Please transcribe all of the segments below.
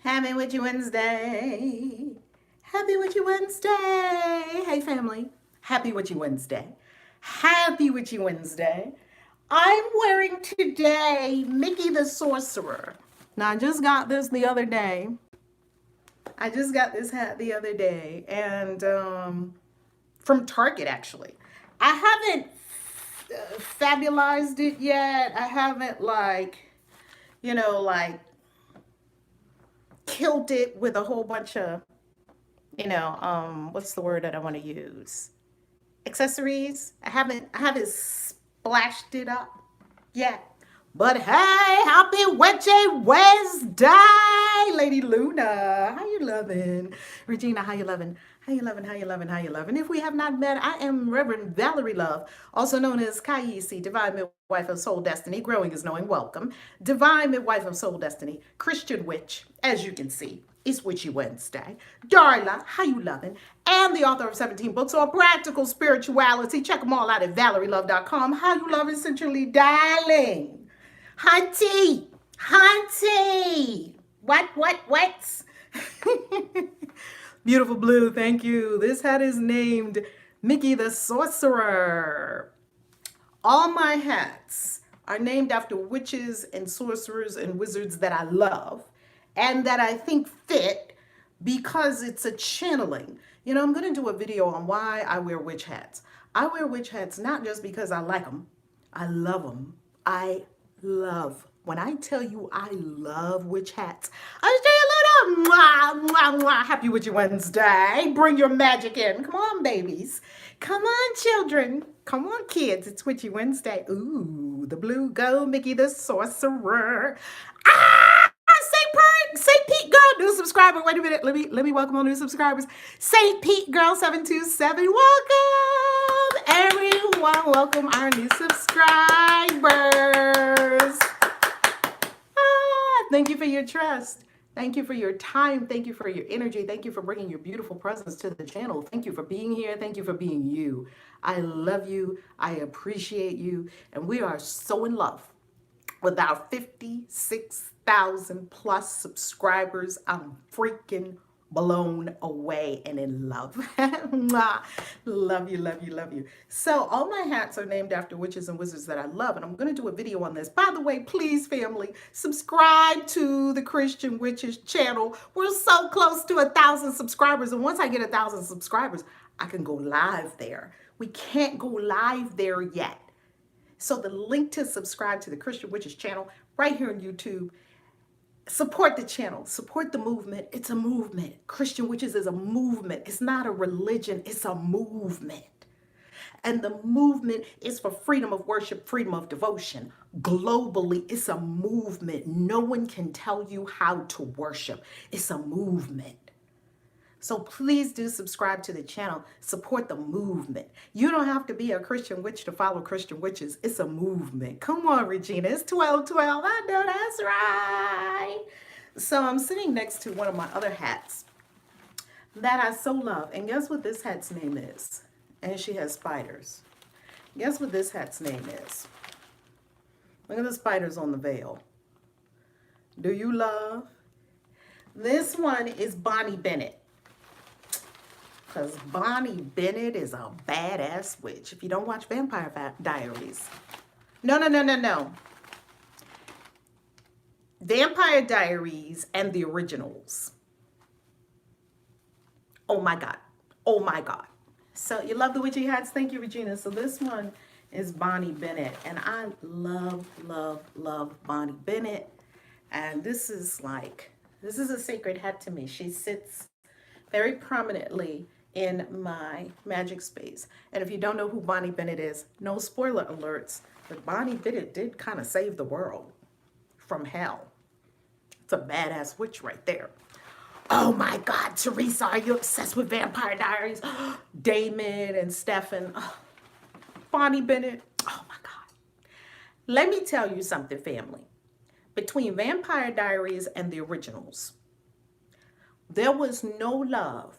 Happy Witchy Wednesday. Happy Witchy Wednesday. Hey, family. Happy Witchy Wednesday. Happy Witchy Wednesday. I'm wearing today Mickey the Sorcerer. Now, I just got this the other day. I just got this hat the other day, and from Target, actually. I haven't fabulized it yet. I haven't, like, killed it with a whole bunch of, what's the word that I want to use? Accessories. I haven't splashed it up yet. But hey, happy Witchy Wednesday, Lady Luna. How you loving? Regina, how you loving? How you loving? How you loving? How you loving? If we have not met, I am Reverend Valerie Love, also known as KAISI, Divine Midwife of Soul Destiny. Growing is knowing. Welcome. Divine Midwife of Soul Destiny, Christian Witch, as you can see. It's Witchy Wednesday. Darla, how you loving? And the author of 17 books on practical spirituality. Check them all out at ValerieLove.com. How you loving, essentially, darling? Hunty, Hunty. What? Beautiful blue, thank you. This hat is named Mickey the Sorcerer. All my hats are named after witches and sorcerers and wizards that I love and that I think fit because it's a channeling. I'm going to do a video on why I wear witch hats. I wear witch hats not just because I like them, I love them. I love. When I tell you I love witch hats, I say a little mwah, mwah, mwah. Happy Witchy Wednesday. Bring your magic in. Come on, babies. Come on, children. Come on, kids. It's Witchy Wednesday. Ooh, the blue go, Mickey the Sorcerer. St. Pete girl, new subscriber. Wait a minute. Let me welcome all new subscribers. St. Pete girl 727. Welcome, everyone. Welcome our new subscribers. Thank you for your trust. Thank you for your time. Thank you for your energy. Thank you for bringing your beautiful presence to the channel. Thank you for being here. Thank you for being you. I love you. I appreciate you. And we are so in love with our 56,000 plus subscribers. I'm freaking blown away and in love. Love you, love you, love you. So all my hats are named after witches and wizards that I love, and I'm going to do a video on this. By the way, please, family, subscribe to the Christian Witches channel. We're so close to 1,000 subscribers, and once I get 1,000 subscribers, I can go live there. We can't go live there yet. So the link to subscribe to the Christian Witches channel right here on YouTube. Support the channel, support the movement. It's a movement. Christian Witches is a movement. It's not a religion, it's a movement. And the movement is for freedom of worship, freedom of devotion. Globally, it's a movement. No one can tell you how to worship. It's a movement. So please do subscribe to the channel. Support the movement. You don't have to be a Christian witch to follow Christian witches. It's a movement. Come on, Regina. It's 12:12. I know that's right. So I'm sitting next to one of my other hats that I so love. And guess what this hat's name is? And she has spiders. Guess what this hat's name is? Look at the spiders on the veil. Do you love? This one is Bonnie Bennett. Because Bonnie Bennett is a badass witch. If you don't watch Vampire Diaries. No. Vampire Diaries and the originals. Oh my God. Oh my God. So you love the witchy hats? Thank you, Regina. So this one is Bonnie Bennett. And I love, love, love Bonnie Bennett. And this is a sacred hat to me. She sits very prominently in my magic space. And if you don't know who Bonnie Bennett is, no spoiler alerts, but Bonnie Bennett did kind of save the world from hell. It's a badass witch right there. Oh my God, Teresa, are you obsessed with Vampire Diaries? Damon and Stefan. Oh, Bonnie Bennett. Oh my God. Let me tell you something, family. Between Vampire Diaries and the originals, there was no love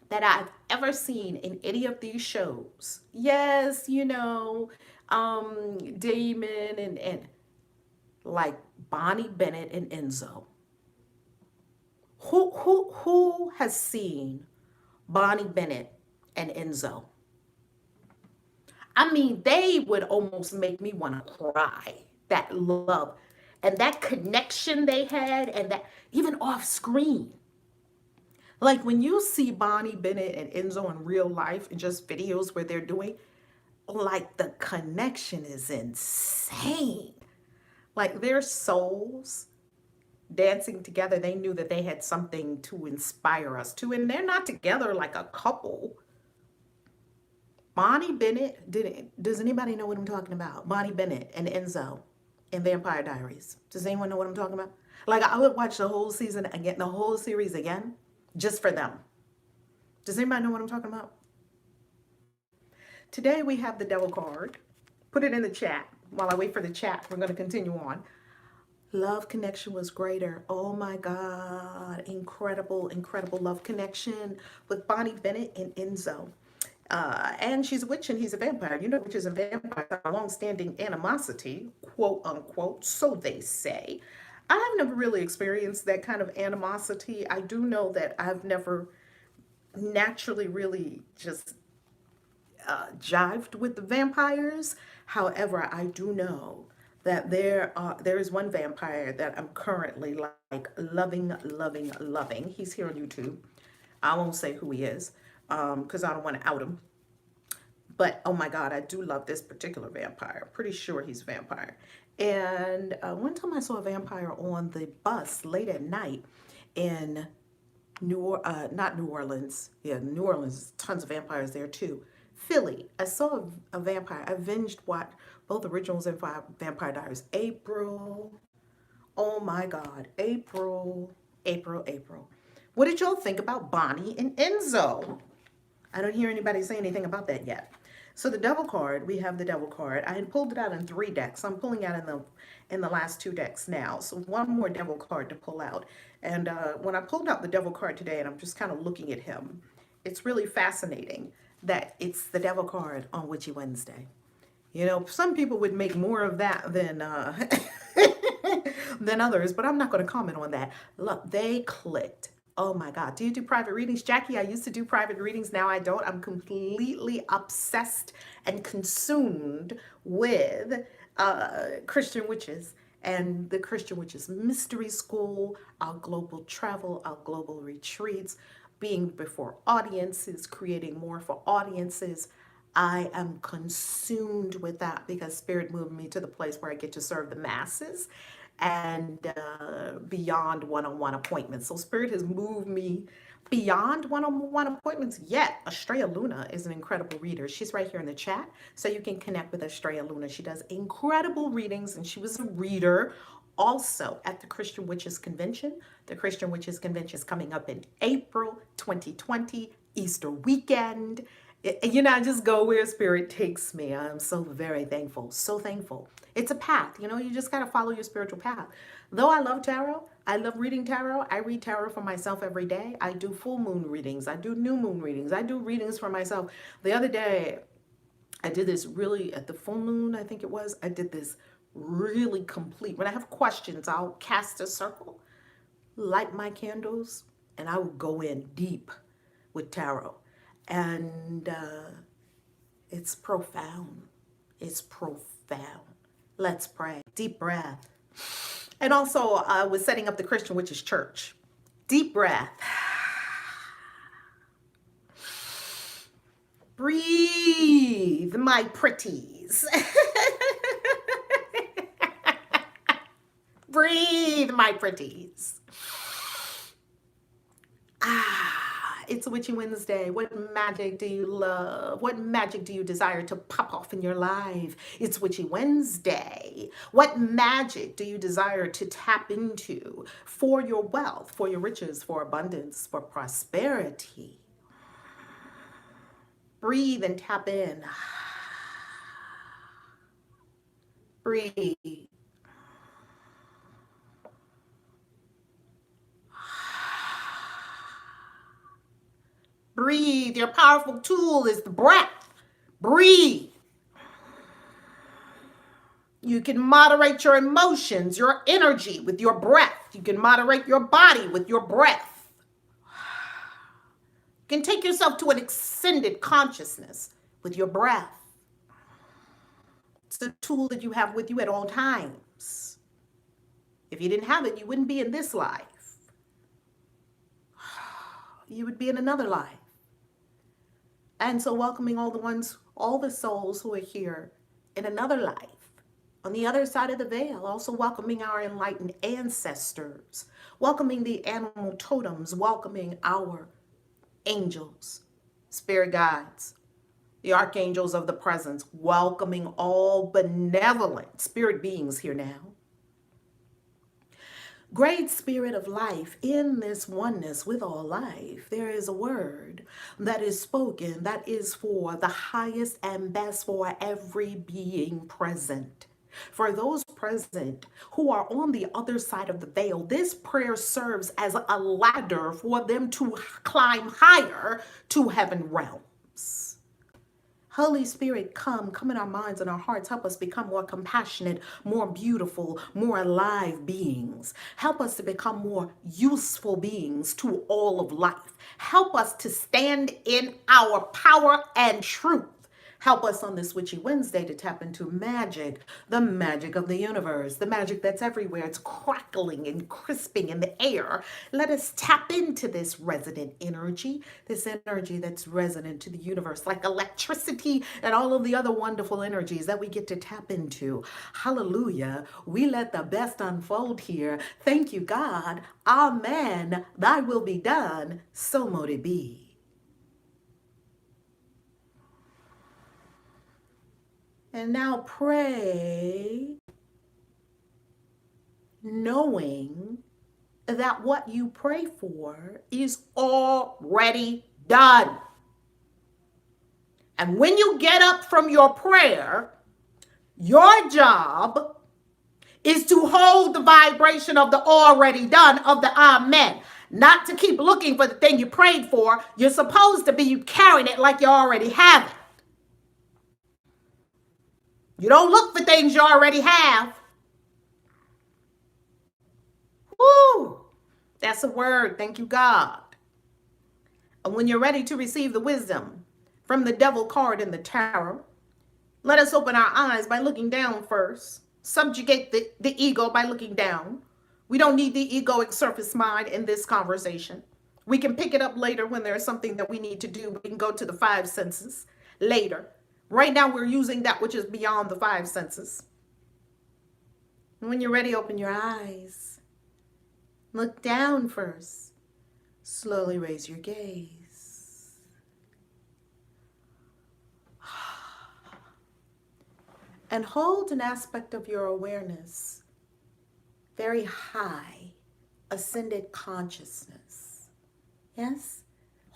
that I've ever seen in any of these shows. Yes, Damon and like Bonnie Bennett and Enzo. Who has seen Bonnie Bennett and Enzo? I mean, they would almost make me want to cry. That love and that connection they had, and that even off screen. Like when you see Bonnie Bennett and Enzo in real life and just videos where they're doing, like the connection is insane. Like their souls dancing together, they knew that they had something to inspire us to. And they're not together like a couple. Bonnie Bennett, does anybody know what I'm talking about? Bonnie Bennett and Enzo in Vampire Diaries. Does anyone know what I'm talking about? Like I would watch the whole season again, the whole series again, just for them. Does anybody know what I'm talking about? Today we have the devil card. Put it in the chat. While I wait for the chat, we're going to continue on. Love connection was greater. Oh my God. Incredible, incredible love connection with Bonnie Bennett and Enzo. And she's a witch and he's a vampire. You know, witches and vampires have a long-standing animosity, quote unquote, so they say. I have never really experienced that kind of animosity. I do know that I've never naturally really just jived with the vampires. However, I do know that there is one vampire that I'm currently like loving, loving, loving. He's here on YouTube. I won't say who he is because I don't want to out him. But oh my God, I do love this particular vampire. Pretty sure he's a vampire. And one time I saw a vampire on the bus late at night in not New Orleans. Yeah, New Orleans, tons of vampires there too. Philly, I saw a vampire. I binged watched both originals and Vampire Diaries. April, oh my God, April. What did y'all think about Bonnie and Enzo? I don't hear anybody say anything about that yet. So the devil card, we have the devil card. I had pulled it out in 3 decks. I'm pulling out in the last 2 decks now. So one more devil card to pull out. And when I pulled out the devil card today, and I'm just kind of looking at him, it's really fascinating that it's the devil card on Witchy Wednesday. You know, some people would make more of that than than others, but I'm not going to comment on that. Look, they clicked. Oh my God. Do you do private readings? Jackie, I used to do private readings. Now I don't. I'm completely obsessed and consumed with Christian witches and the Christian Witches Mystery School, our global travel, our global retreats, being before audiences, creating more for audiences. I am consumed with that because Spirit moved me to the place where I get to serve the masses and beyond one-on-one appointments. So Spirit has moved me beyond one-on-one appointments. Yet Estrella Luna is an incredible reader. She's right here in the chat, so you can connect with Estrella Luna. She does incredible readings, and she was a reader also at the Christian Witches Convention. The Christian Witches Convention is coming up in April 2020, Easter weekend. You know, I just go where Spirit takes me. I'm so very thankful, so thankful. It's a path, you know, you just got to follow your spiritual path. Though I love tarot, I love reading tarot. I read tarot for myself every day. I do full moon readings. I do new moon readings. I do readings for myself. The other day, I did this really, at the full moon, I think it was, I did this really complete. When I have questions, I'll cast a circle, light my candles, and I will go in deep with tarot. And it's profound. It's profound. Let's pray. Deep breath. And also, I was setting up the Christian Witches Church. Deep breath. Breathe, my pretties. Breathe, my pretties. It's Witchy Wednesday. What magic do you love? What magic do you desire to pop off in your life? It's Witchy Wednesday. What magic do you desire to tap into for your wealth, for your riches, for abundance, for prosperity? Breathe and tap in. Breathe. Breathe. Your powerful tool is the breath. Breathe. You can moderate your emotions, your energy with your breath. You can moderate your body with your breath. You can take yourself to an extended consciousness with your breath. It's a tool that you have with you at all times. If you didn't have it, you wouldn't be in this life. You would be in another life. And so welcoming all the souls who are here in another life, on the other side of the veil, also welcoming our enlightened ancestors, welcoming the animal totems, welcoming our angels, spirit guides, the archangels of the presence, welcoming all benevolent spirit beings here now. Great spirit of life, in this oneness with all life, there is a word that is spoken that is for the highest and best for every being present. For those present who are on the other side of the veil, this prayer serves as a ladder for them to climb higher to heaven realms. Holy Spirit, come in our minds and our hearts. Help us become more compassionate, more beautiful, more alive beings. Help us to become more useful beings to all of life. Help us to stand in our power and truth. Help us on this Witchy Wednesday to tap into magic, the magic of the universe, the magic that's everywhere. It's crackling and crisping in the air. Let us tap into this resonant energy, this energy that's resonant to the universe, like electricity and all of the other wonderful energies that we get to tap into. Hallelujah. We let the best unfold here. Thank you, God. Amen. Thy will be done. So mote it be. And now pray, knowing that what you pray for is already done. And when you get up from your prayer, your job is to hold the vibration of the already done, of the amen. Not to keep looking for the thing you prayed for. You're supposed to be carrying it like you already have it. You don't look for things you already have. Woo! That's a word. Thank you, God. And when you're ready to receive the wisdom from the devil card in the tarot, let us open our eyes by looking down first. Subjugate the ego by looking down. We don't need the egoic surface mind in this conversation. We can pick it up later when there's something that we need to do. We can go to the five senses later. Right now, we're using that which is beyond the five senses. And when you're ready, open your eyes. Look down first. Slowly raise your gaze. And hold an aspect of your awareness very high, ascended consciousness. Yes?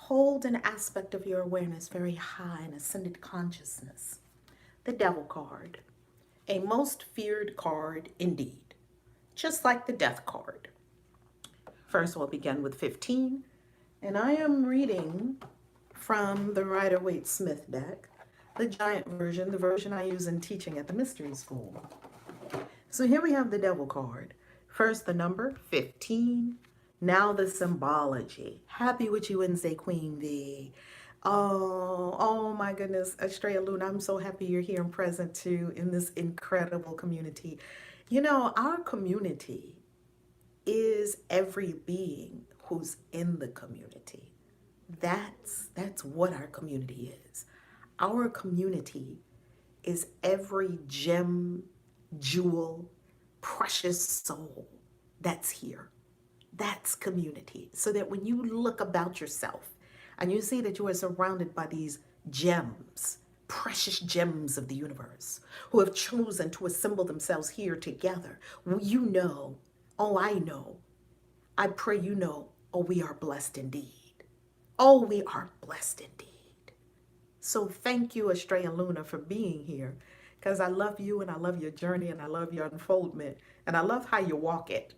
Hold an aspect of your awareness very high in ascended consciousness. The devil card, a most feared card indeed, just like the death card. First, we'll begin with 15, and I am reading from the Rider-Waite-Smith deck, the giant version, the version I use in teaching at the mystery school. So here we have the devil card. First, the number 15. Now the symbology. Happy Witchy Wednesday, Queen V. Oh my goodness, Estrella Luna, I'm so happy you're here and present too in this incredible community. You know, our community is every being who's in the community. That's what our community is. Our community is every gem, jewel, precious soul that's here. That's community. So that when you look about yourself and you see that you are surrounded by these gems, precious gems of the universe, who have chosen to assemble themselves here together, you know, oh, I know, I pray you know, oh, we are blessed indeed. Oh, we are blessed indeed. So thank you, Estrella Luna, for being here, because I love you and I love your journey and I love your unfoldment and I love how you walk it.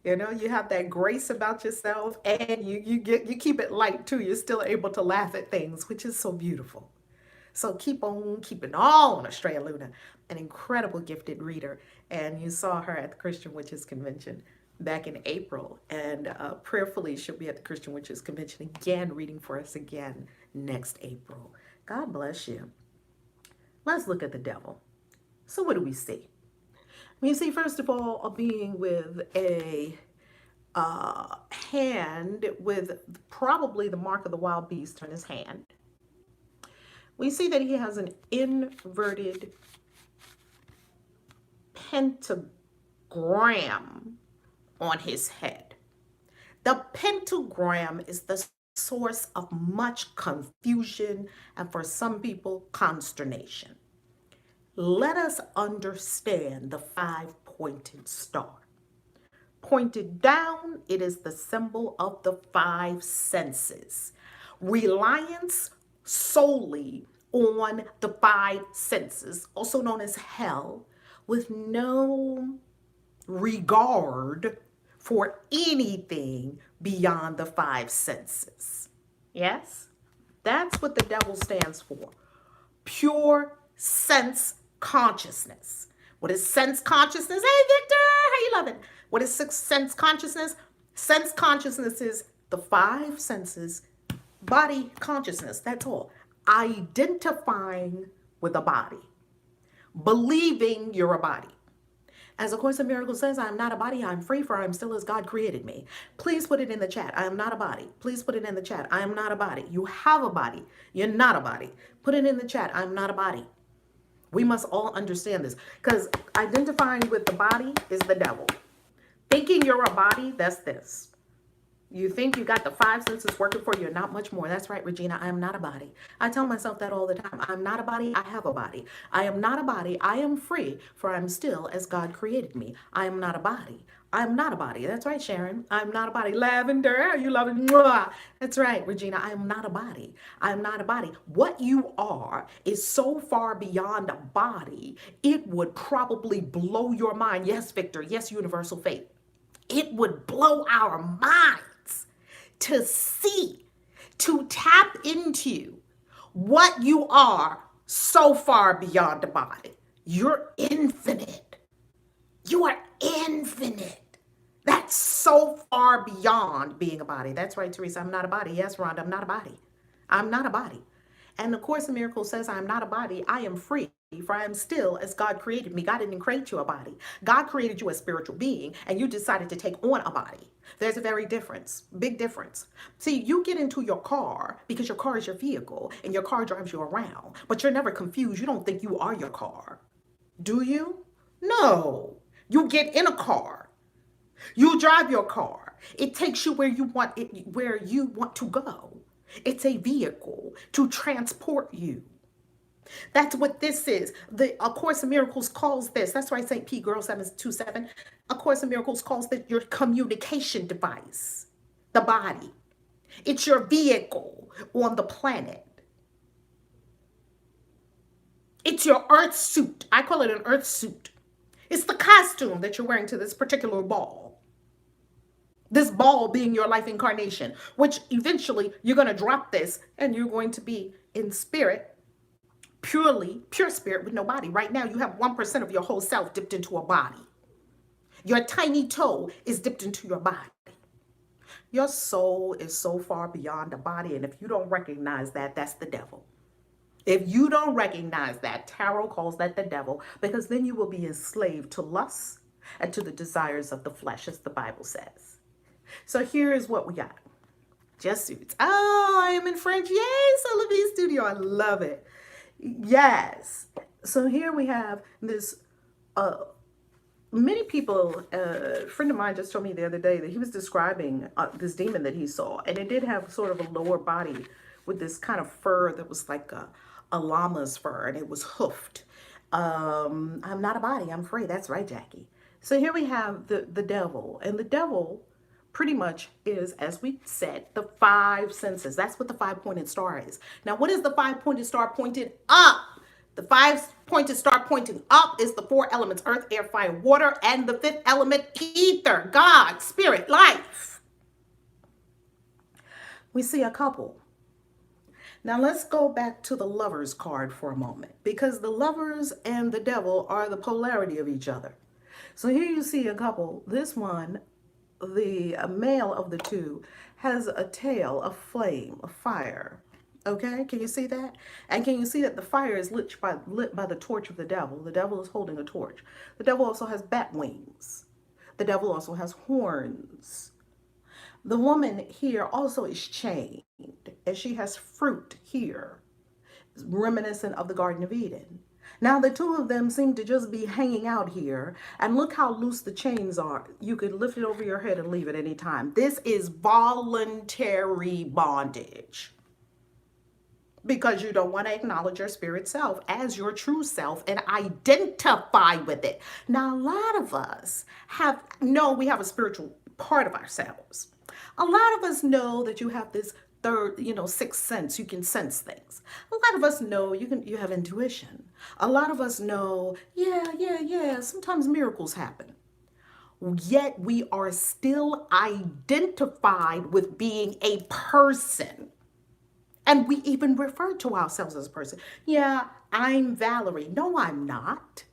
You know, you have that grace about yourself and you keep it light too. You're still able to laugh at things, which is so beautiful. So keep on keeping on, Estrella Luna, an incredible gifted reader. And you saw her at the Christian Witches Convention. back in April. And prayerfully, she'll be at the Christian Witches Convention again, reading for us again next April. God bless you. Let's look at the devil. So what do we see? We see, first of all, a being with a hand with probably the mark of the wild beast on his hand. We see that he has an inverted pentagram on his head. The pentagram is the source of much confusion and, for some people, consternation. Let us understand the five-pointed star. Pointed down, it is the symbol of the five senses. Reliance solely on the five senses, also known as hell, with no regard for anything beyond the five senses. Yes? That's what the devil stands for. Pure sense consciousness. What is sense consciousness? Hey, Victor, how you loving? What is sense consciousness? Sense consciousness is the five senses, body consciousness, that's all. Identifying with a body. Believing you're a body. As A Course in Miracles says, I am not a body, I am free, for I am still as God created me. Please put it in the chat. I am not a body. Please put it in the chat. I am not a body. You have a body. You're not a body. Put it in the chat. I am not a body. We must all understand this, because identifying with the body is the devil. Thinking you're a body, that's this. You think you got the five senses working for you, not much more. That's right, Regina. I am not a body. I tell myself that all the time. I'm not a body. I have a body. I am not a body. I am free, for I'm still as God created me. I am not a body. I'm not a body. That's right, Sharon. I'm not a body. Lavender, you love it. Mwah. That's right, Regina. I am not a body. I'm not a body. What you are is so far beyond a body, it would probably blow your mind. Yes, Victor. Yes, universal faith. It would blow our minds to see, to tap into what you are so far beyond the body. You're infinite. You are infinite. That's so far beyond being a body. That's right, Teresa. I'm not a body. Yes, Rhonda, I'm not a body. I'm not a body. And the Course in Miracles says, I am not a body. I am free, for I am still as God created me. God didn't create you a body. God created you a spiritual being, and you decided to take on a body. There's a very big difference. See, you get into your car because your car is your vehicle, and your car drives you around, but you're never confused. You don't think you are your car. Do you? No. You get in a car. You drive your car. It takes you where you want to go. It's a vehicle to transport you. That's what this is. A Course in Miracles calls this. That's why St. P. Girl 727. A Course in Miracles calls this your communication device, the body. It's your vehicle on the planet. It's your earth suit. I call it an earth suit. It's the costume that you're wearing to this particular ball. This ball being your life incarnation, which eventually you're going to drop this and you're going to be in spirit, pure spirit with no body. Right now, you have 1% of your whole self dipped into a body. Your tiny toe is dipped into your body. Your soul is so far beyond the body. And if you don't recognize that, that's the devil. If you don't recognize that, tarot calls that the devil, because then you will be enslaved to lust and to the desires of the flesh, as the Bible says. So here is what we got. Just suits. Oh, I am in French. Yay, Solovie Studio. I love it. Yes. So here we have this, many people, a friend of mine just told me the other day that he was describing this demon that he saw. And it did have sort of a lower body with this kind of fur that was like a llama's fur, and it was hoofed. I'm not a body. I'm free. That's right, Jackie. So here we have the devil. And the devil pretty much is, as we said, the five senses. That's what the five-pointed star is. Now, what is the five-pointed star pointed up? The five-pointed star pointing up is the four elements: earth, air, fire, water, and the fifth element, ether, God, spirit, life. We see a couple. Now, let's go back to the Lovers card for a moment, because the Lovers and the devil are the polarity of each other. So here you see a couple. This one the male of the two has a tail, a flame, a fire. Okay, can you see that? And can you see that the fire is lit by the torch of the devil? The devil is holding a torch. The devil also has bat wings. The devil also has horns. The woman here also is chained, and she has fruit here, reminiscent of the Garden of Eden. Now, the two of them seem to just be hanging out here, and look how loose the chains are. You could lift it over your head and leave at any time. This is voluntary bondage because you don't want to acknowledge your spirit self as your true self and identify with it. Now, a lot of us we have a spiritual part of ourselves. A lot of us know that you have this third, sixth sense. You can sense things. A lot of us know you have intuition. A lot of us know, yeah, sometimes miracles happen. Yet we are still identified with being a person. And we even refer to ourselves as a person. Yeah, I'm Valerie. No, I'm not.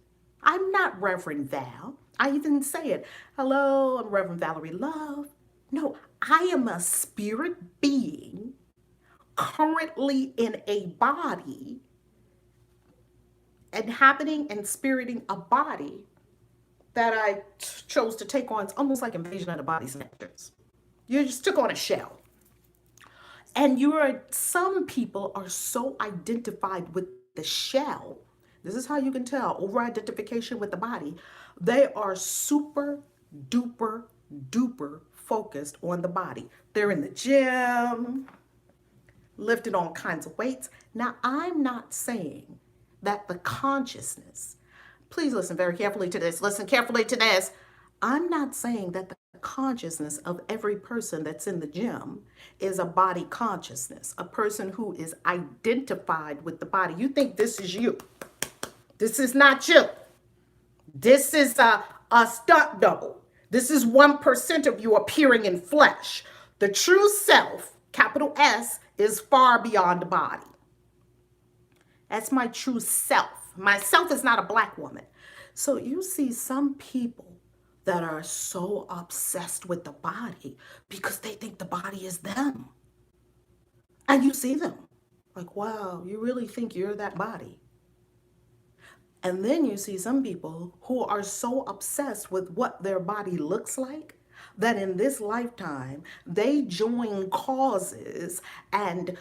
I'm not Reverend Val. I even say it. Hello, I'm Reverend Valerie Love. No, I am a spirit being currently in a body, inhabiting and spiriting a body that I chose to take on. It's almost like Invasion of the Body Snatchers. You just took on a shell. And some people are so identified with the shell. This is how you can tell over-identification with the body. They are super duper duper focused on the body. They're in the gym, lifting all kinds of weights. Now, I'm not saying that the consciousness, please listen very carefully to this. Listen carefully to this. I'm not saying that the consciousness of every person that's in the gym is a body consciousness, a person who is identified with the body. You think this is you. This is not you. This is a stunt double. This is 1% of you appearing in flesh. The true self, capital S, is far beyond the body. That's my true self. Myself is not a black woman. So you see some people that are so obsessed with the body because they think the body is them. And you see them like, wow, you really think you're that body? And then you see some people who are so obsessed with what their body looks like that in this lifetime, they join causes and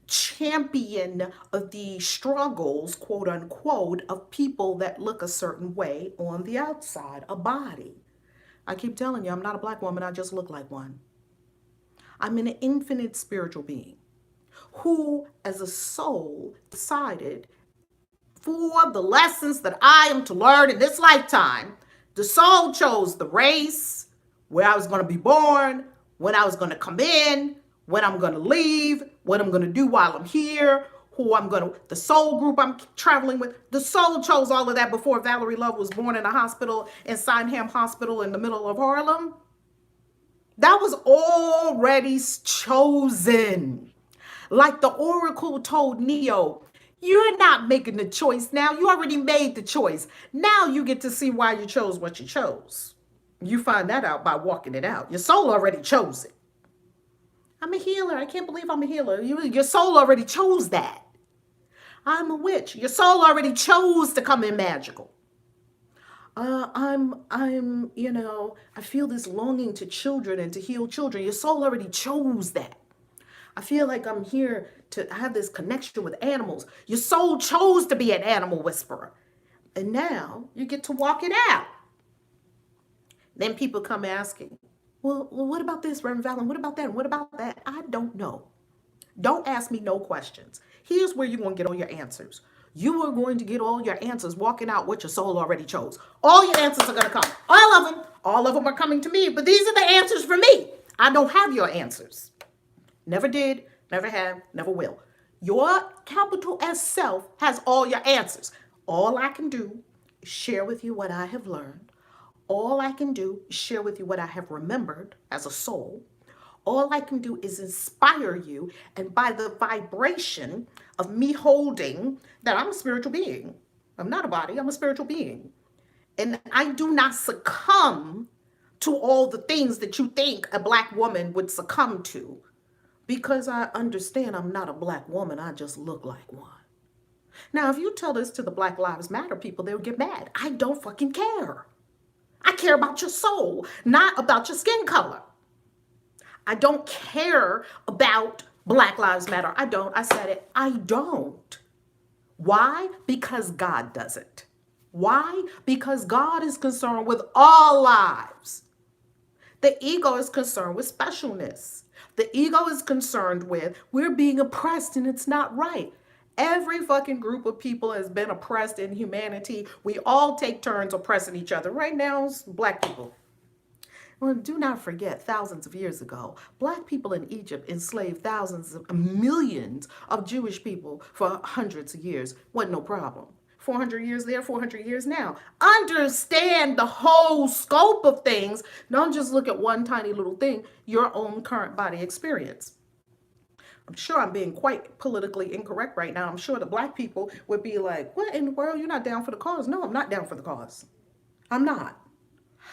champion the struggles, quote unquote, of people that look a certain way on the outside, a body. I keep telling you, I'm not a black woman, I just look like one. I'm an infinite spiritual being who, as a soul, decided for the lessons that I am to learn in this lifetime, the soul chose the race, where I was going to be born, when I was going to come in, when I'm going to leave, what I'm going to do while I'm here, the soul group I'm traveling with. The soul chose all of that before Valerie Love was born in a hospital in Sydenham Hospital in the middle of Harlem. That was already chosen. Like the oracle told Neo, you're not making the choice now. You already made the choice. Now you get to see why you chose what you chose. You find that out by walking it out. Your soul already chose it. I'm a healer. I can't believe I'm a healer. Your soul already chose that. I'm a witch. Your soul already chose to come in magical. I feel this longing to children and to heal children. Your soul already chose that. I feel like I'm here to have this connection with animals. Your soul chose to be an animal whisperer. And now you get to walk it out. Then people come asking, well, what about this, Reverend Valen? What about that? What about that? I don't know. Don't ask me no questions. Here's where you're going to get all your answers. You are going to get all your answers walking out what your soul already chose. All your answers are going to come. All of them are coming to me. But these are the answers for me. I don't have your answers. Never did, never have, never will. Your capital S self has all your answers. All I can do is share with you what I have learned. All I can do is share with you what I have remembered as a soul. All I can do is inspire you, and by the vibration of me holding that I'm a spiritual being. I'm not a body, I'm a spiritual being. And I do not succumb to all the things that you think a Black woman would succumb to. Because I understand I'm not a Black woman, I just look like one. Now, if you tell this to the Black Lives Matter people, they'll get mad. I don't fucking care. I care about your soul, not about your skin color. I don't care about Black Lives Matter. I don't. I said it. I don't. Why? Because God doesn't. Why? Because God is concerned with all lives. The ego is concerned with specialness. The ego is concerned with we're being oppressed and it's not right. Every fucking group of people has been oppressed in humanity. We all take turns oppressing each other. Right now, it's Black people. Well, do not forget, thousands of years ago, Black people in Egypt enslaved thousands of millions of Jewish people for hundreds of years. Wasn't no problem. 400 years there, 400 years now. Understand the whole scope of things. Don't just look at one tiny little thing, your own current body experience. I'm sure I'm being quite politically incorrect right now. I'm sure the Black people would be like, what in the world? You're not down for the cause? No, I'm not down for the cause. I'm not.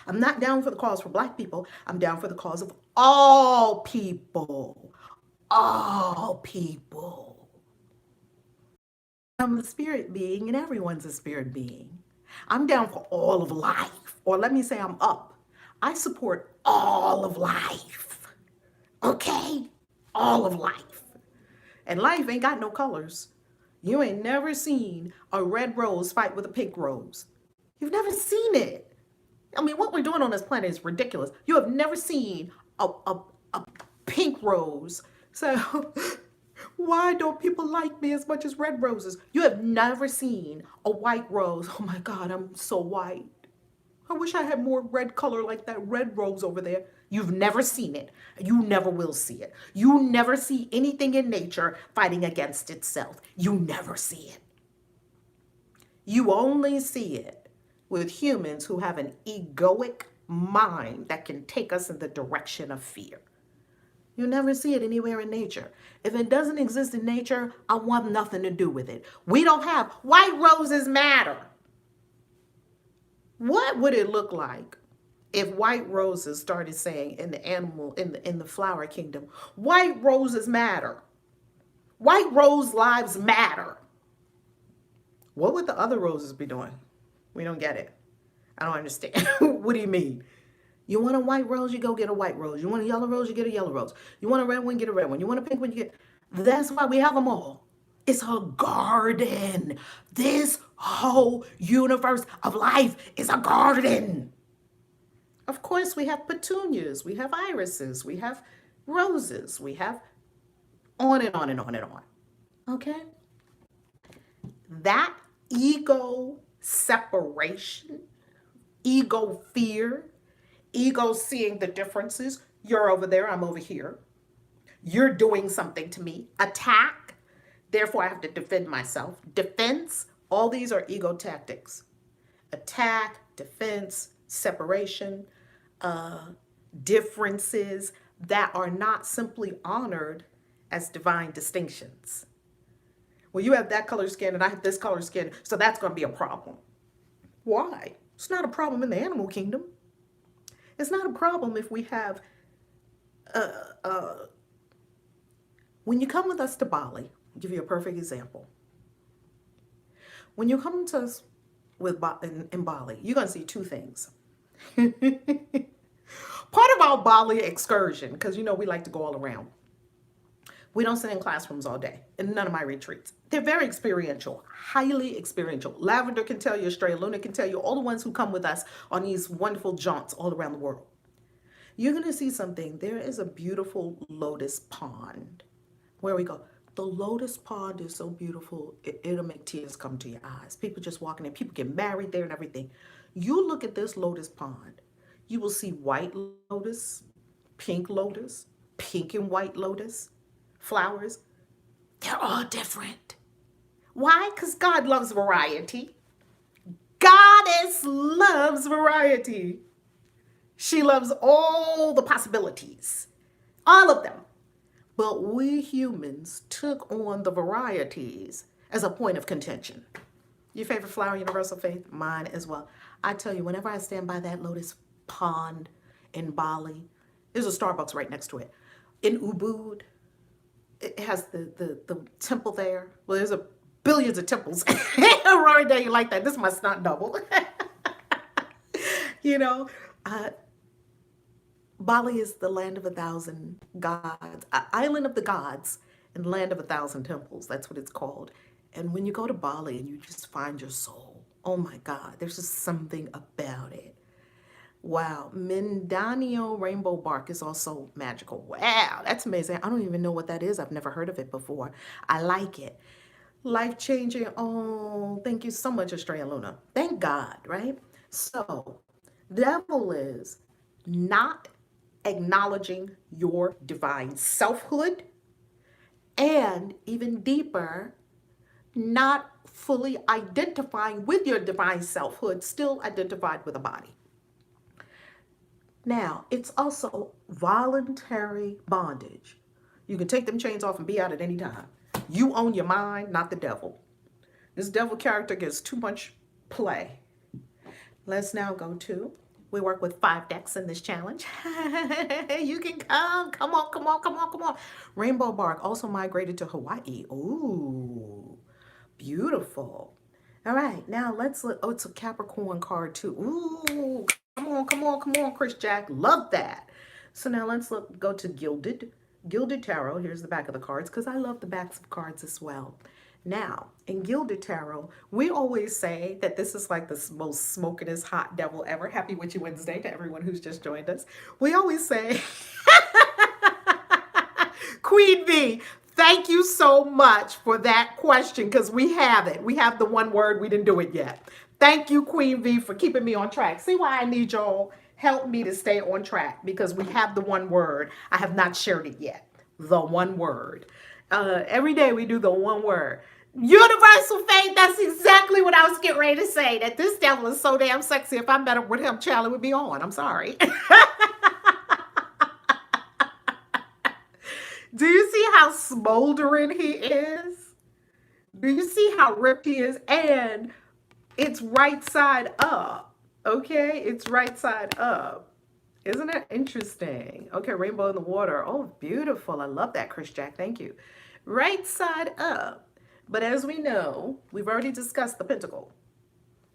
I'm not down for the cause for Black people. I'm down for the cause of all people. All people. I'm a spirit being and everyone's a spirit being. I'm down for all of life. Or let me say I'm up. I support all of life. Okay? All of life. And life ain't got no colors. You ain't never seen a red rose fight with a pink rose. You've never seen it. I mean, what we're doing on this planet is ridiculous. You have never seen a pink rose. So why don't people like me as much as red roses? You have never seen a white rose. Oh my God, I'm so white. I wish I had more red color like that red rose over there. You've never seen it. You never will see it. You never see anything in nature fighting against itself. You never see it. You only see it with humans who have an egoic mind that can take us in the direction of fear. You'll never see it anywhere in nature. If it doesn't exist in nature, I want nothing to do with it. We don't have white roses matter. What would it look like if white roses started saying in the animal, in the flower kingdom, white roses matter? White rose lives matter. What would the other roses be doing? We don't get it. I don't understand. What do you mean? You want a white rose, you go get a white rose. You want a yellow rose, you get a yellow rose. You want a red one, get a red one. You want a pink one, you get... That's why we have them all. It's a garden. This whole universe of life is a garden. Of course, we have petunias, we have irises, we have roses, we have on and on and on and on. Okay? That ego separation, ego fear, ego seeing the differences. You're over there, I'm over here. You're doing something to me. Attack, therefore I have to defend myself. Defense, all these are ego tactics. Attack, defense, separation, differences that are not simply honored as divine distinctions. Well, you have that color skin and I have this color skin, so that's going to be a problem. Why? It's not a problem in the animal kingdom. It's not a problem if we have, when you come with us to Bali, I'll give you a perfect example. When you come to us in Bali, you're going to see two things. Part of our Bali excursion, because you know we like to go all around. We don't sit in classrooms all day in none of my retreats. They're very experiential, highly experiential. Lavender can tell you, Estrella Luna can tell you, all the ones who come with us on these wonderful jaunts all around the world. You're going to see something. There is a beautiful lotus pond. Where we go, the lotus pond is so beautiful, it'll make tears come to your eyes. People just walking in, people get married there and everything. You look at this lotus pond, you will see white lotus, pink and white lotus, flowers. They're all different. Why? Because God loves variety. Goddess loves variety. She loves all the possibilities, all of them. But we humans took on the varieties as a point of contention. Your favorite flower, universal faith? Mine as well. I tell you, whenever I stand by that lotus pond, in Bali. There's a Starbucks right next to it. In Ubud, it has the temple there. Well, there's a billions of temples. Right there, you like that. This is my stunt double. You know, uh, Bali is the land of 1,000 gods, island of the gods, and land of 1,000 temples. That's what it's called. And when you go to Bali and you just find your soul, oh my God, there's just something about it. Wow, Mindanao rainbow bark is also magical. Wow, that's amazing. I don't even know what that is. I've never heard of it before. I like it. Life changing. Oh, thank you so much, Estrella Luna. Thank God, right? So, devil is not acknowledging your divine selfhood, and even deeper, not fully identifying with your divine selfhood, still identified with a body. Now, it's also voluntary bondage. You can take them chains off and be out at any time. You own your mind, not the devil. This devil character gets too much play. Let's now go to, we work with 5 decks in this challenge. You can come on. Rainbow bark also migrated to Hawaii. Ooh, beautiful. All right, now let's look. Oh, it's a Capricorn card too. Ooh, come on, Chris Jack. Love that. So now let's go to Gilded Tarot. Here's the back of the cards because I love the backs of cards as well. Now, in Gilded Tarot, we always say that this is like the most smokingest hot devil ever. Happy Witchy Wednesday to everyone who's just joined us. We always say, Queen V, thank you so much for that question because we have it. We have the one word. We didn't do it yet. Thank you, Queen V, for keeping me on track. See why I need y'all help me to stay on track because we have the one word. I have not shared it yet. The one word. Every day we do the one word. Universal faith, that's exactly what I was getting ready to say. That this devil is so damn sexy. If I met up with him, Charlie would be on. I'm sorry. Do you see how smoldering he is? Do you see how ripped he is? And it's right side up. Okay, it's right side up. Isn't that interesting? Okay, rainbow in the water. Oh, beautiful. I love that, Chris Jack. Thank you. Right side up. But as we know, we've already discussed the pentacle.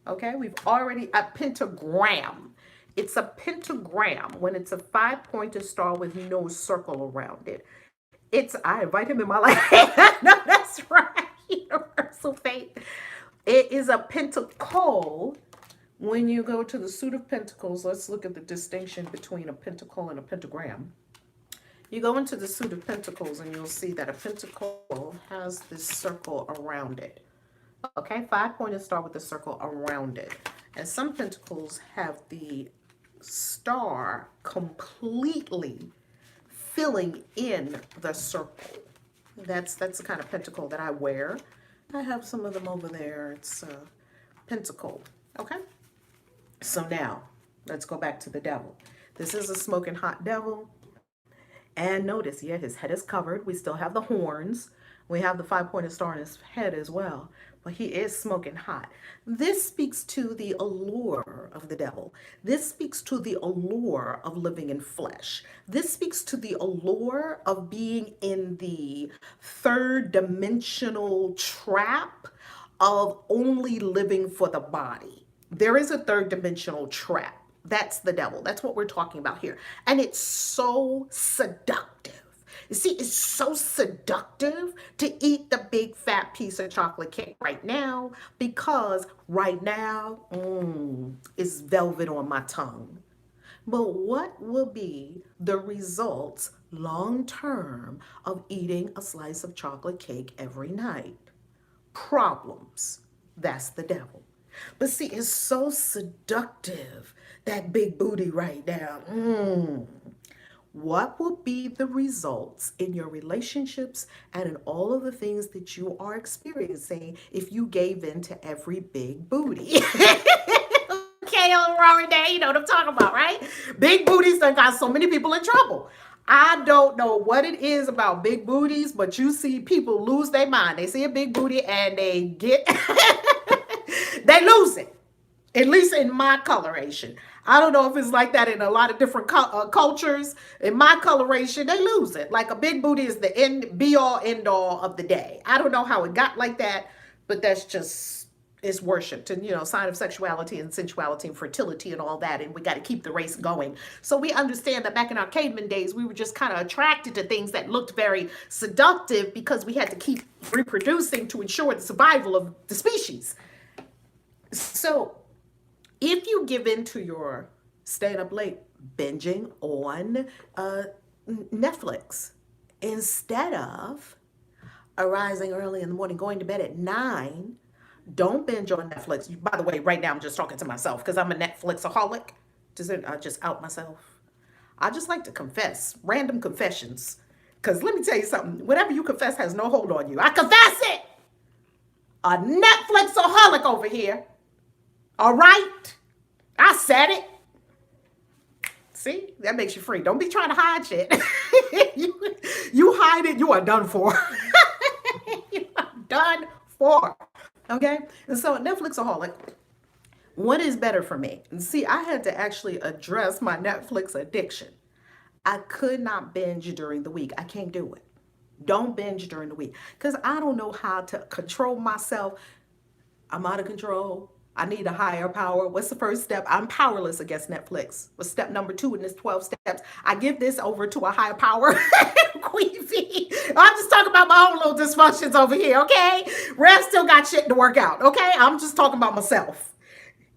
Okay, we've already, a pentagram. It's a pentagram when it's a 5-pointed star with no circle around it. I invite him in my life. No, that's right. Universal faith. It is a pentacle. When you go to the suit of pentacles, let's look at the distinction between a pentacle and a pentagram. You go into the suit of pentacles and you'll see that a pentacle has this circle around it. Okay, 5-pointed star with a circle around it. And some pentacles have the star completely filling in the circle. That's the kind of pentacle that I wear. I have some of them over there. It's a pentacle. Okay. So now, let's go back to the devil. This is a smoking hot devil. And notice, yeah, his head is covered. We still have the horns. We have the 5-pointed star in his head as well. But he is smoking hot. This speaks to the allure of the devil. This speaks to the allure of living in flesh. This speaks to the allure of being in the 3rd dimensional trap of only living for the body. There is a 3rd dimensional trap. That's the devil. That's what we're talking about here. And it's so seductive. You see, it's so seductive to eat the big fat piece of chocolate cake right now because right now, it's velvet on my tongue. But what will be the results long term of eating a slice of chocolate cake every night? Problems. That's the devil. But see, it's so seductive, that big booty right now. What will be the results in your relationships and in all of the things that you are experiencing if you gave in to every big booty? Okay, on Roaring Day, you know what I'm talking about, right? Big booties done got so many people in trouble. I don't know what it is about big booties, but you see people lose their mind. They see a big booty and they get, they lose it. At least in my coloration. I don't know if it's like that in a lot of different cultures. In my coloration, they lose it. Like a big booty is the end, be all, end all of the day. I don't know how it got like that, but that's just, it's worshipped and, sign of sexuality and sensuality and fertility and all that. And we got to keep the race going. So we understand that back in our caveman days, we were just kind of attracted to things that looked very seductive because we had to keep reproducing to ensure the survival of the species. So if you give in to your staying up late, binging on Netflix, instead of arising early in the morning, going to bed at 9, don't binge on Netflix. By the way, right now I'm just talking to myself because I'm a Netflixaholic. I just out myself? I just like to confess, random confessions. Because let me tell you something, whatever you confess has no hold on you. I confess it! A Netflixaholic over here. All right? I said it. See, that makes you free. Don't be trying to hide shit. you hide it, you are done for. You are done for. Okay? And so, Netflixaholic, what is better for me? And see, I had to actually address my Netflix addiction. I could not binge during the week. I can't do it. Don't binge during the week because I don't know how to control myself. I'm out of control. I need a higher power. What's the first step? I'm powerless against Netflix. What's step number 2 in this 12 steps? I give this over to a higher power. Queasy. I'm just talking about my own little dysfunctions over here, okay? Rev still got shit to work out, okay? I'm just talking about myself.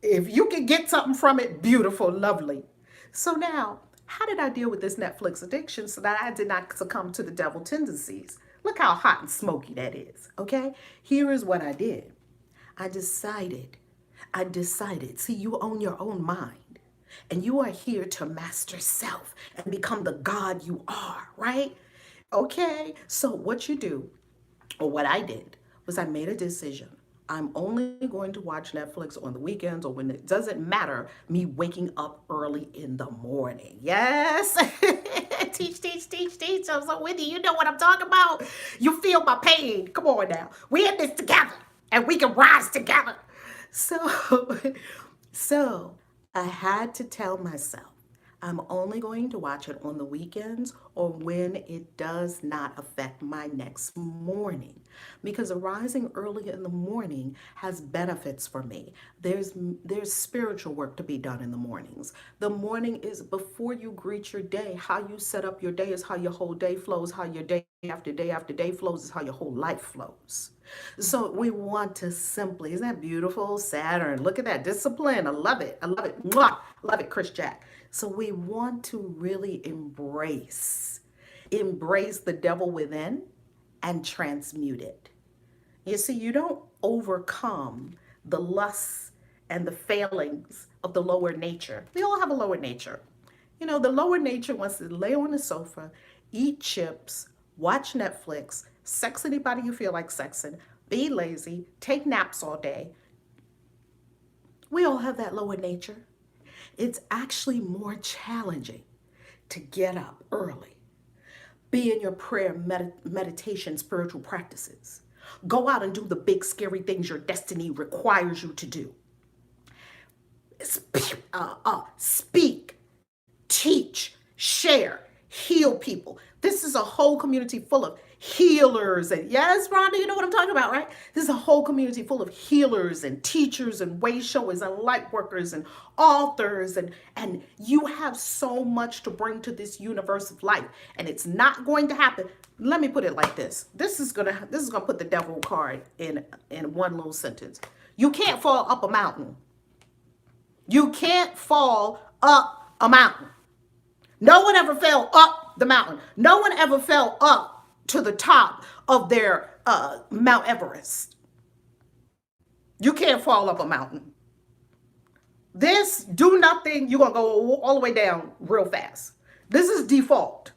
If you can get something from it, beautiful, lovely. So now, how did I deal with this Netflix addiction so that I did not succumb to the devil tendencies? Look how hot and smoky that is, okay? Here is what I did. I decided, see, you own your own mind and you are here to master self and become the God you are, right? Okay, so what you do, or what I did, was I made a decision. I'm only going to watch Netflix on the weekends or when it doesn't matter me waking up early in the morning. Yes. Teach. I'm so with you. You know what I'm talking about. You feel my pain. Come on now. We're in this together and we can rise together. So I had to tell myself, I'm only going to watch it on the weekends or when it does not affect my next morning. Because arising early in the morning has benefits for me. There's spiritual work to be done in the mornings. The morning is before you greet your day. How you set up your day is how your whole day flows. How your day after day flows is how your whole life flows. So we want to simply, isn't that beautiful? Saturn, look at that discipline. I love it. Mwah! Love it, Chris Jack. So we want to really embrace the devil within and transmute it. You see, you don't overcome the lusts and the failings of the lower nature. We all have a lower nature. The lower nature wants to lay on the sofa, eat chips, watch Netflix, sex anybody you feel like sexing, be lazy, take naps all day. We all have that lower nature. It's actually more challenging to get up early, be in your prayer, meditation, spiritual practices. Go out and do the big, scary things your destiny requires you to do. Speak, teach, share, heal people. This is a whole community full of healers. And yes, Rhonda, you know what I'm talking about, right? This is a whole community full of healers and teachers and way showers and light workers and authors. And you have so much to bring to this universe of life. And it's not going to happen. Let me put it like this. This is gonna put the devil card in one little sentence. You can't fall up a mountain. You can't fall up a mountain. No one ever fell up the mountain. No one ever fell up to the top of their Mount Everest. You can't fall up a mountain. This do nothing, you're going to go all the way down real fast. This is default.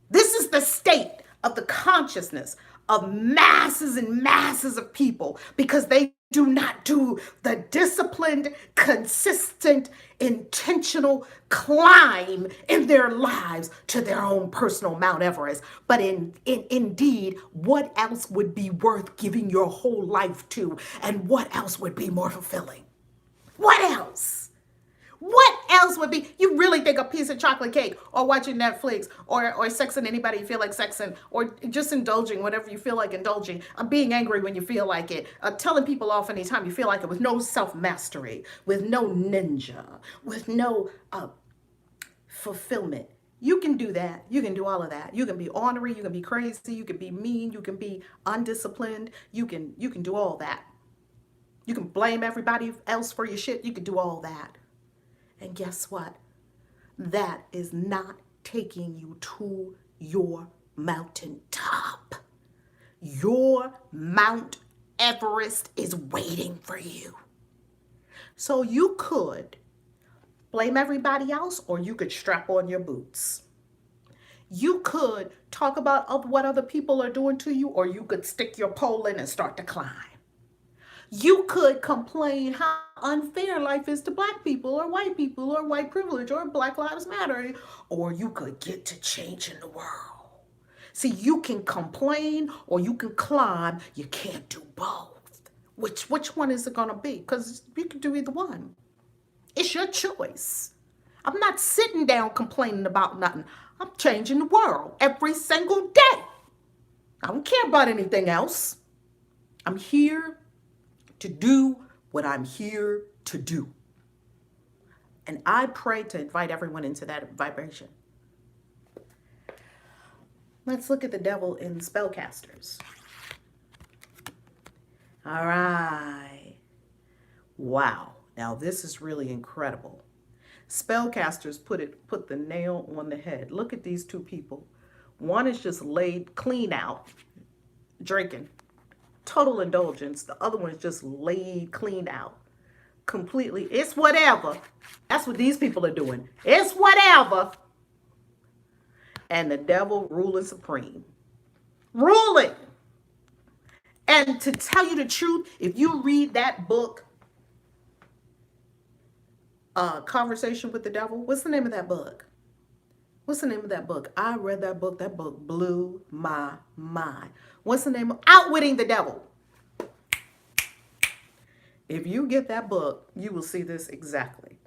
This is the state of the consciousness of masses and masses of people because they do not do the disciplined, consistent, intentional climb in their lives to their own personal Mount Everest. But indeed, what else would be worth giving your whole life to? And what else would be more fulfilling? What else? What else would be? You really think a piece of chocolate cake or watching Netflix or sexing anybody you feel like sexing or just indulging whatever you feel like indulging, being angry when you feel like it, telling people off anytime you feel like it with no self-mastery, with no ninja, with no fulfillment. You can do that. You can do all of that. You can be ornery, you can be crazy, you can be mean, you can be undisciplined, you can do all that. You can blame everybody else for your shit. You can do all that. And guess what? That is not taking you to your mountaintop. Your Mount Everest is waiting for you. So you could blame everybody else, or you could strap on your boots. You could talk about what other people are doing to you, or you could stick your pole in and start to climb. You could complain how unfair life is to black people or white privilege or Black Lives Matter, or you could get to changing the world. See, you can complain or you can climb. You can't do both. Which one is it going to be? Because you can do either one. It's your choice. I'm not sitting down complaining about nothing. I'm changing the world every single day. I don't care about anything else. I'm here to do what I'm here to do. And I pray to invite everyone into that vibration. Let's look at the devil in spellcasters. All right. Wow. Now this is really incredible. Spellcasters put the nail on the head. Look at these two people. One is just laid clean out, drinking. Total indulgence. The other one is just laid clean out. Completely. It's whatever. That's what these people are doing. It's whatever. And the devil ruling supreme. Ruling. And to tell you the truth, if you read that book, Conversation with the Devil, what's the name of that book? What's the name of that book? I read that book. That book blew my mind. What's the name of Outwitting the Devil? If you get that book, you will see this exactly.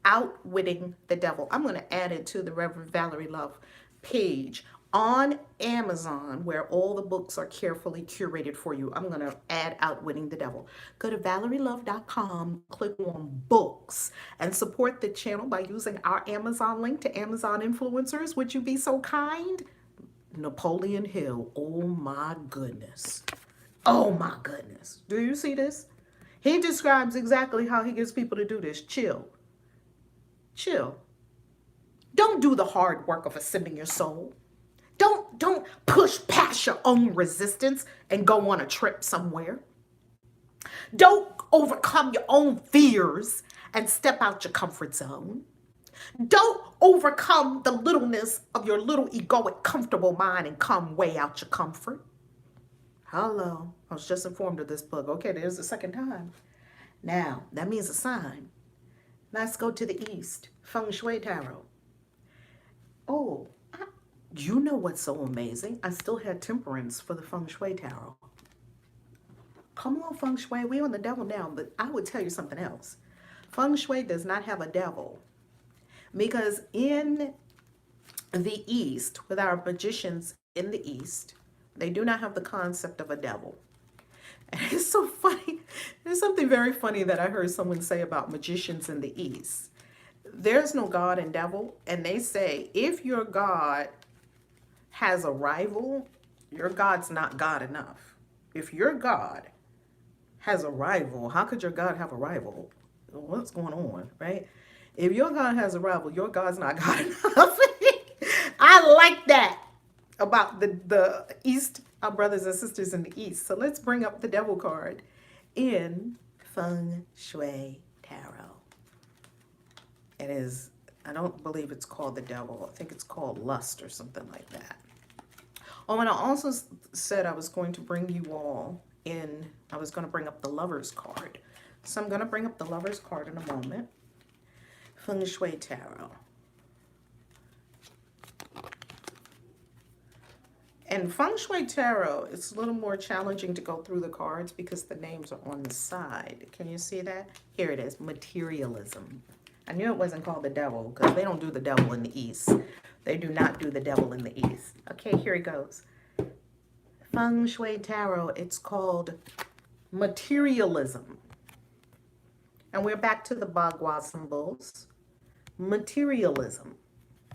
Outwitting the Devil. I'm going to add it to the Reverend Valerie Love page on Amazon, where all the books are carefully curated for you. I'm going to add Outwitting the Devil. Go to ValerieLove.com, click on books, and support the channel by using our Amazon link to Amazon influencers. Would you be so kind? Napoleon Hill. Oh my goodness. Oh my goodness. Do you see this? He describes exactly how he gets people to do this. Chill. Chill. Don't do the hard work of ascending your soul. Don't push past your own resistance and go on a trip somewhere. Don't overcome your own fears and step out your comfort zone. Don't overcome the littleness of your little egoic, comfortable mind and come way out your comfort. Hello. I was just informed of this book. Okay, there's the second time. Now, that means a sign. Let's go to the east. Feng Shui Tarot. Oh, you know what's so amazing? I still had temperance for the Feng Shui Tarot. Come on, Feng Shui. We're on the devil now, but I would tell you something else. Feng Shui does not have a devil, because in the East, with our magicians in the East, they do not have the concept of a devil. And it's so funny. There's something very funny that I heard someone say about magicians in the East. There's no God and devil. And they say, if your God has a rival, your God's not God enough. If your God has a rival, how could your God have a rival? What's going on, right? If your God has a rival, your God's not God enough. I like that about the East, our brothers and sisters in the East. So let's bring up the devil card in Feng Shui Tarot. It is, I don't believe it's called the devil. I think it's called lust or something like that. Oh, and I also said I was going to bring you all in, I was going to bring up the Lover's card. So I'm going to bring up the Lover's card in a moment. Feng Shui Tarot. And Feng Shui Tarot, it's a little more challenging to go through the cards because the names are on the side. Can you see that? Here it is, materialism. I knew it wasn't called the devil because they don't do the devil in the East. They do not do the devil in the East. Okay, here it goes. Feng Shui Tarot, it's called materialism. And we're back to the Bagua symbols. Materialism.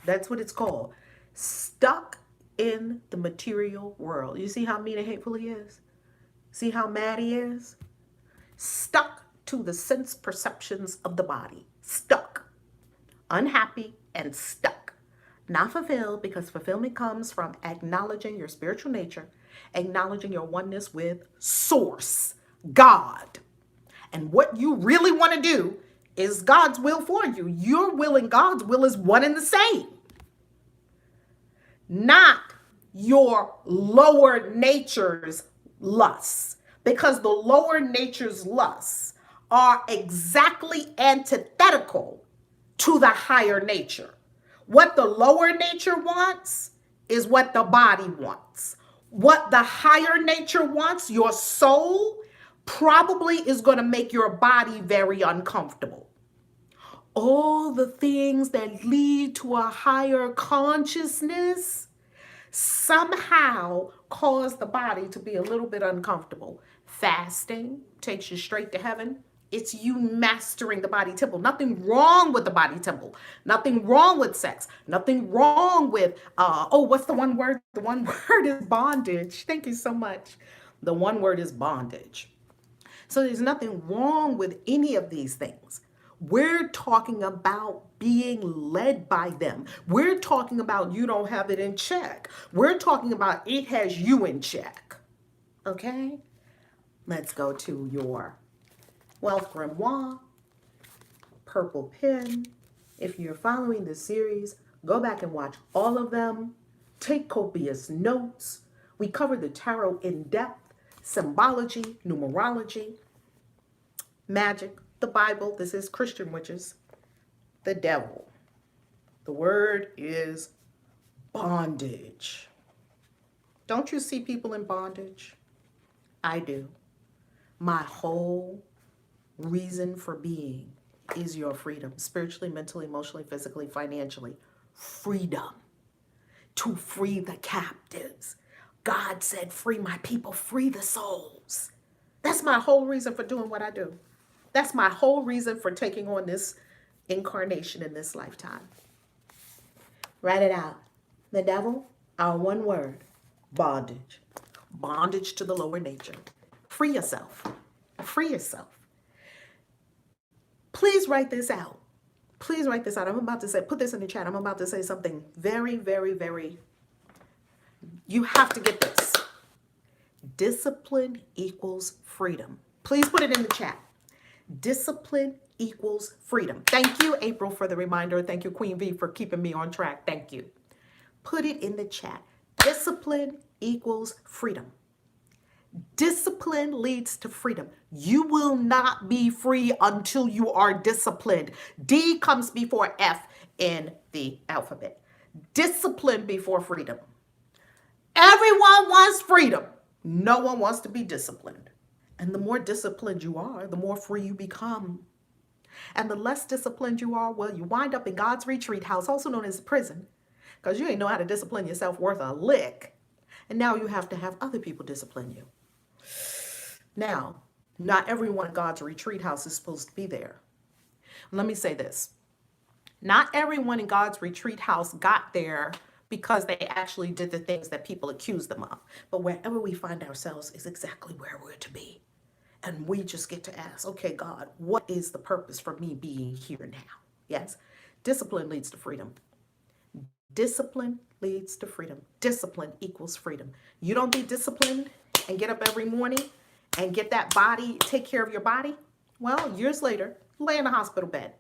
That's what it's called. Stuck in the material world. You see how mean and hateful he is? See how mad he is? Stuck to the sense perceptions of the body. Stuck. Unhappy and stuck. Not fulfilled, because fulfillment comes from acknowledging your spiritual nature, acknowledging your oneness with Source, God. And what you really want to do is God's will for you. Your will and God's will is one and the same. Not your lower nature's lusts. Because the lower nature's lusts are exactly antithetical to the higher nature. What the lower nature wants is what the body wants. What the higher nature wants, your soul, probably is going to make your body very uncomfortable. All the things that lead to a higher consciousness somehow cause the body to be a little bit uncomfortable. Fasting takes you straight to heaven. It's you mastering the body temple. Nothing wrong with the body temple. Nothing wrong with sex. Nothing wrong with, what's the one word? The one word is bondage. Thank you so much. The one word is bondage. So there's nothing wrong with any of these things. We're talking about being led by them. We're talking about you don't have it in check. We're talking about it has you in check. Okay? Let's go to your Wealth Grimoire, Purple Pen. If you're following this series, go back and watch all of them. Take copious notes. We cover the tarot in depth. Symbology, numerology, magic, the Bible. This is Christian witches. The devil. The word is bondage. Don't you see people in bondage? I do. My whole reason for being is your freedom. Spiritually, mentally, emotionally, physically, financially. Freedom. To free the captives. God said, free my people, free the souls. That's my whole reason for doing what I do. That's my whole reason for taking on this incarnation in this lifetime. Write it out. The devil, our one word, bondage. Bondage to the lower nature. Free yourself. Free yourself. Please write this out. Please write this out. I'm about to say, put this in the chat. I'm about to say something very, very, very, you have to get this. Discipline equals freedom. Please put it in the chat. Discipline equals freedom. Thank you, April, for the reminder. Thank you, Queen V, for keeping me on track. Thank you. Put it in the chat. Discipline equals freedom. Discipline leads to freedom. You will not be free until you are disciplined. D comes before F in the alphabet. Discipline before freedom. Everyone wants freedom. No one wants to be disciplined. And the more disciplined you are, the more free you become. And the less disciplined you are, well, you wind up in God's retreat house, also known as prison, because you ain't know how to discipline yourself worth a lick. And now you have to have other people discipline you. Now, not everyone in God's retreat house is supposed to be there. Let me say this. Not everyone in God's retreat house got there because they actually did the things that people accuse them of. But wherever we find ourselves is exactly where we're to be. And we just get to ask, okay, God, what is the purpose for me being here now? Yes, discipline leads to freedom. Discipline leads to freedom. Discipline equals freedom. You don't be disciplined and get up every morning and get that body, take care of your body. Well, years later, lay in a hospital bed.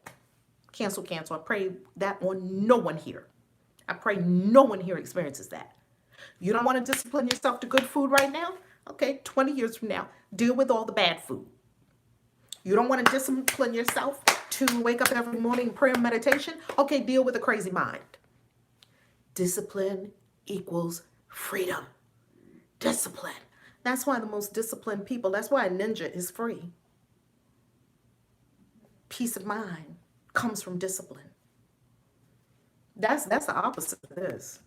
Cancel. I pray that on no one here. I pray no one here experiences that. You don't want to discipline yourself to good food right now? Okay, 20 years from now, deal with all the bad food. You don't want to discipline yourself to wake up every morning in prayer and meditation? Okay, deal with a crazy mind. Discipline equals freedom. Discipline. That's why the most disciplined people, that's why a ninja is free. Peace of mind comes from discipline. That's the opposite of this.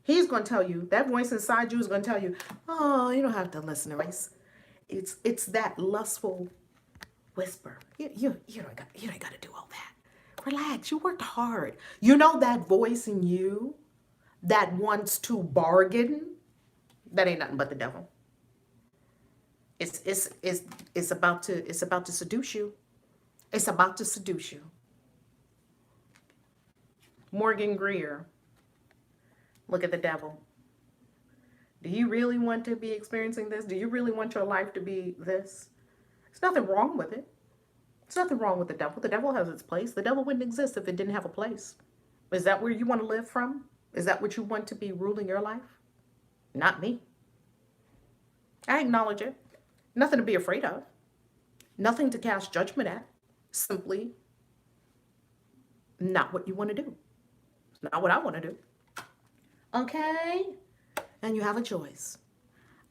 He's going to tell you, that voice inside you is going to tell you, oh, you don't have to listen to us. It's that lustful whisper. You don't got to do all that. Relax. You worked hard. You know that voice in you that wants to bargain? That ain't nothing but the devil. It's about to seduce you. It's about to seduce you. Morgan Greer. Look at the devil. Do you really want to be experiencing this? Do you really want your life to be this? There's nothing wrong with it. There's nothing wrong with the devil. The devil has its place. The devil wouldn't exist if it didn't have a place. Is that where you want to live from? Is that what you want to be ruling your life? Not me. I acknowledge it. Nothing to be afraid of. Nothing to cast judgment at. Simply not what you want to do. It's not what I want to do. Okay? And you have a choice.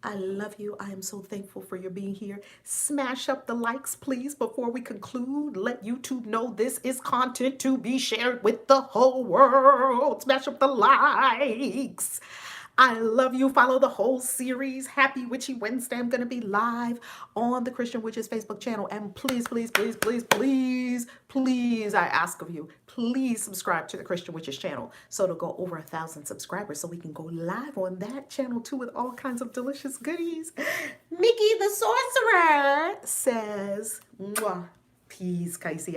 I love you. I am so thankful for your being here. Smash up the likes, please, before we conclude. Let YouTube know this is content to be shared with the whole world. Smash up the likes. I love you. Follow the whole series. Happy Witchy Wednesday. I'm going to be live on the Christian Witches Facebook channel. And please, please, please, please, please, please, I ask of you, please subscribe to the Christian Witches channel so it'll go over 1,000 subscribers so we can go live on that channel too with all kinds of delicious goodies. Mickey the Sorcerer says, mwah, peace, KAISI out.